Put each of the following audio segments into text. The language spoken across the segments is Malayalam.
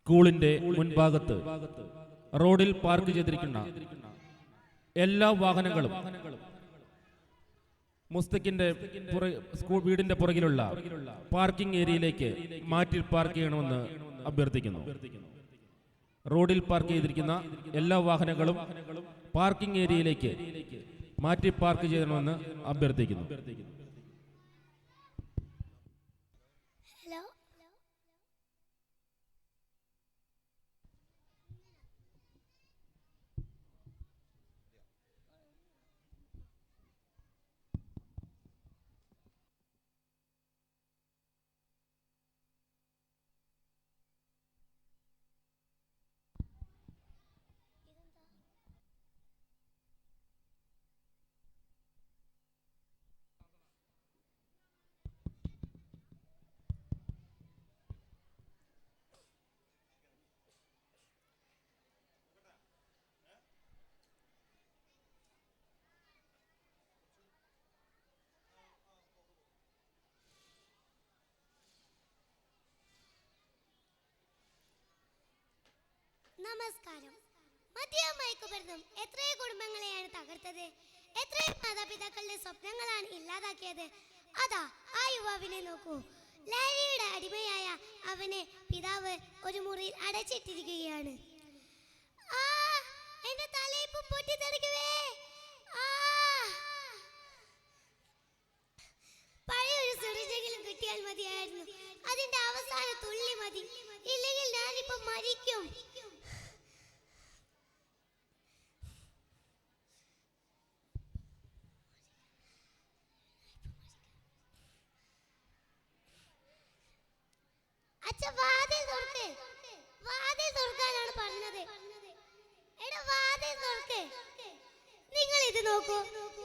സ്കൂളിന്റെ മുൻഭാഗത്ത് റോഡിൽ പാർക്ക് ചെയ്തിരിക്കുന്ന എല്ലാ വാഹനങ്ങളും മുസ്തഖിന്റെ വീടിന്റെ പുറകിലുള്ള പാർക്കിംഗ് ഏരിയയിലേക്ക് മാറ്റി പാർക്ക് ചെയ്യണമെന്ന് അഭ്യർത്ഥിക്കുന്നു. റോഡിൽ പാർക്ക് ചെയ്തിരിക്കുന്ന എല്ലാ വാഹനങ്ങളും പാർക്കിംഗ് ഏരിയയിലേക്ക് മാറ്റി പാർക്ക് ചെയ്യണമെന്ന് അഭ്യർത്ഥിക്കുന്നു. നമസ്കാരം. മദ്യവും മയക്കുമരുന്നും എത്രയോ കുടുംബങ്ങളെയാണ് തകർത്തത്, എത്രയോ മാതാപിതാക്കളുടെ സ്വപ്നങ്ങളാണ് ഇല്ലാതാക്കിയത്. അതാ ആ യുവാവിനെ നോക്കൂ. ലഹരിയുടെ അടിമയായ അവനെ പിതാവ് ഒരു മുറിയിൽ അടച്ചിട്ടിരിക്കുകയാണ്. എന്റെ തലയിപ്പം പൊട്ടിത്തെറിക്കുവേ. പഴയൊരു സിറിഞ്ചെങ്കിലും കിട്ടിയാൽ മതിയായിരുന്നു. അതിന്റെ അവസാന തുള്ളി മതി, ഇല്ലെങ്കിൽ ഞാനിപ്പം മരിക്കും. തുറക്കാനാണ് പറഞ്ഞത്. നിങ്ങൾ ഇത് നോക്കൂ.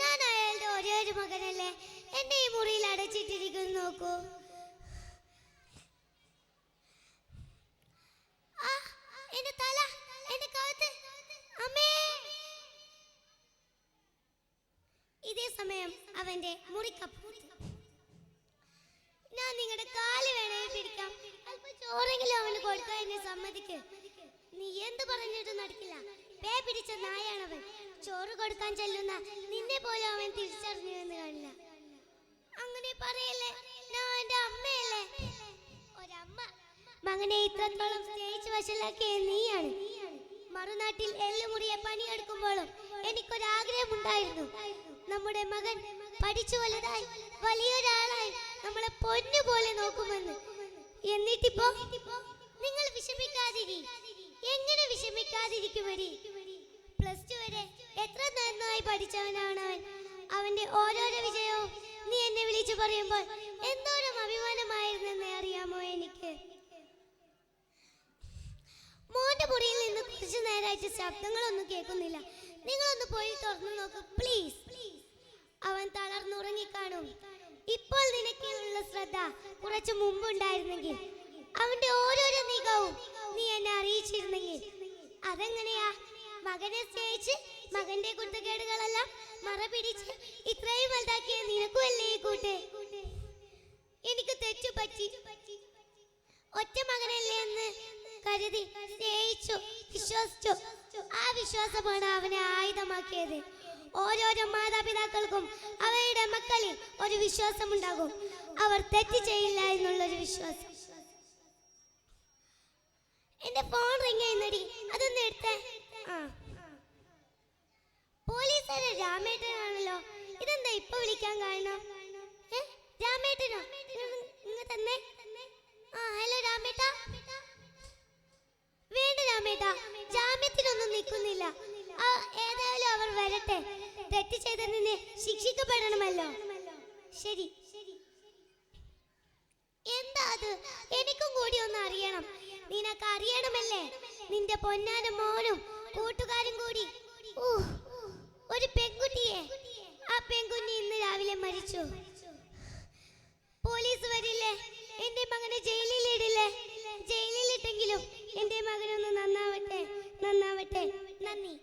ഞാൻ അയാളുടെ ഒരേ ഒരു മകനല്ലേ. എന്നെ ഈ മുറിയിൽ അടച്ചിട്ടിരിക്കുന്നു. നോക്കൂ. എന്റെ തല, എന്റെ കഴുത്ത്, അമ്മേ. ഇതേ സമയം അവന്റെ മുറിക്കപ്പ്. ഞാൻ നിങ്ങളുടെ കാല് വേണേ പിടിക്കാം. അല്പം ചോറെങ്കിലും അവന് കൊടുക്കാൻ എന്നെ സമ്മതിക്ക്. നീ എന്ത് പറഞ്ഞിട്ട് നടക്കില്ല. പേ പിടിച്ച നായാണവൻ. ചോറ് കൊടുക്കാൻ ചെല്ലുന്ന നിന്നെ പോലെ അവൻ തിരിച്ചറിഞ്ഞു എന്ന് കാണില്ല. അങ്ങനെ പറയല്ലേ. ഞാൻ എന്റെ അമ്മയല്ലേ. ഒരമ്മ മകനെ ഇത്രത്തോളം സ്നേഹിച്ച് വശലാക്കിയ നീയാണ്. മറുനാട്ടിൽ എല്ലുമുറിയെ പണിയെടുക്കുമ്പോഴും എനിക്കൊരാഗ്രഹമുണ്ടായിരുന്നു. നമ്മുടെ മകൻ പഠിച്ചു വലുതായി വലിയൊരാളായി നമ്മളെ പൊന്നുപോലെ നോക്കുമെന്ന്. എന്നിട്ടിപ്പോ നിങ്ങൾ വിഷമിക്കാതിരി. എങ്ങനെ വിഷമിക്കാതിരിക്കുമടി? +2 വരെ എത്ര നന്നായി പഠിച്ചവനാണ് അവൻ. അവന്റെ ഓരോരോ വിജയവും നീ എന്നെ വിളിച്ചു പറയുമ്പോൾ എന്തോരം അഭിമാനമായിരുന്നെന്ന് അറിയാമോ എനിക്ക്. മോന്റെ മുറിയിൽ നിന്ന് കുറച്ചു നേരമായിട്ട് ശബ്ദങ്ങളൊന്നും കേൾക്കുന്നില്ല. നിങ്ങളൊന്ന് പോയി തുറന്നു നോക്ക് പ്ലീസ്. അവൻ തളർന്നുറങ്ങിക്കാണും. ഇപ്പോൾ നിനക്കുള്ള ശ്രദ്ധ കുറച്ചു മുമ്പുണ്ടായിരുന്നെങ്കിൽ, അവന്റെ ഓരോരോ നീക്കവും നീ എന്നെ അറിയിച്ചിരുന്നെങ്കിൽ. അതെങ്ങനെയാ? മകനെ സ്നേഹിച്ച് മകന്റെ കുരുത്തക്കേടുകളെല്ലാം മറപിടിച്ച് ഇത്രയും വലുതാക്കിയ നിനക്കുമല്ലേ ഈ കൂട്ട്. എനിക്ക് തെറ്റുപറ്റി. ഒറ്റ മകനല്ലേ എന്ന് കരുതി സ്നേഹിച്ചു, വിശ്വസിച്ചു. ആ വിശ്വാസമാണ് അവനെ ആയുധമാക്കിയത്. ഓരോരോ മാതാപിതാക്കൾക്കും അവരുടെ മക്കളിൽ ഒരു വിശ്വാസമുണ്ടാകും. അവർ തെറ്റ് ചെയ്യില്ല എന്നുള്ളൊരു വിശ്വാസം. എന്റെ ഫോൺ റിംഗ് ചെയ്യുന്നടി, അതൊന്ന് എടുത്തേ. പോലീസുകാരെ രാമേട്ടനാണല്ലോ. ഇതെന്താ ഇപ്പൊ വിളിക്കാൻ കാരണം? രാമേട്ടനോ? ഇങ്ങ തന്നെ. ഹലോ രാമേട്ട. വേണ്ട രാമേട്ട, ജാമ്യത്തിനൊന്നും നിൽക്കുന്നില്ല. ഏതായാലും അവർ വരട്ടെ. തെറ്റ് ചെയ്തതിന് ശിക്ഷിക്കപ്പെടണമല്ലോ. ശരി. എന്താ അത്? എനിക്കും കൂടി ഒന്ന് അറിയണം. നിനക്ക് അറിയണമല്ലേ? നിന്റെ പൊന്നാന മോനും കൂട്ടുകാരും കൂടി ഒരു പെൺകുട്ടിയെ. ആ പെൺകുഞ്ഞി ഇന്ന് രാവിലെ മരിച്ചു. പോലീസ് വരില്ലേ? എന്റെ മകനെ ജയിലിലിടില്ലേ? ജയിലിലിട്ടെങ്കിലും എന്റെ മകനൊന്ന് നന്നാവട്ടെ. നന്ദി.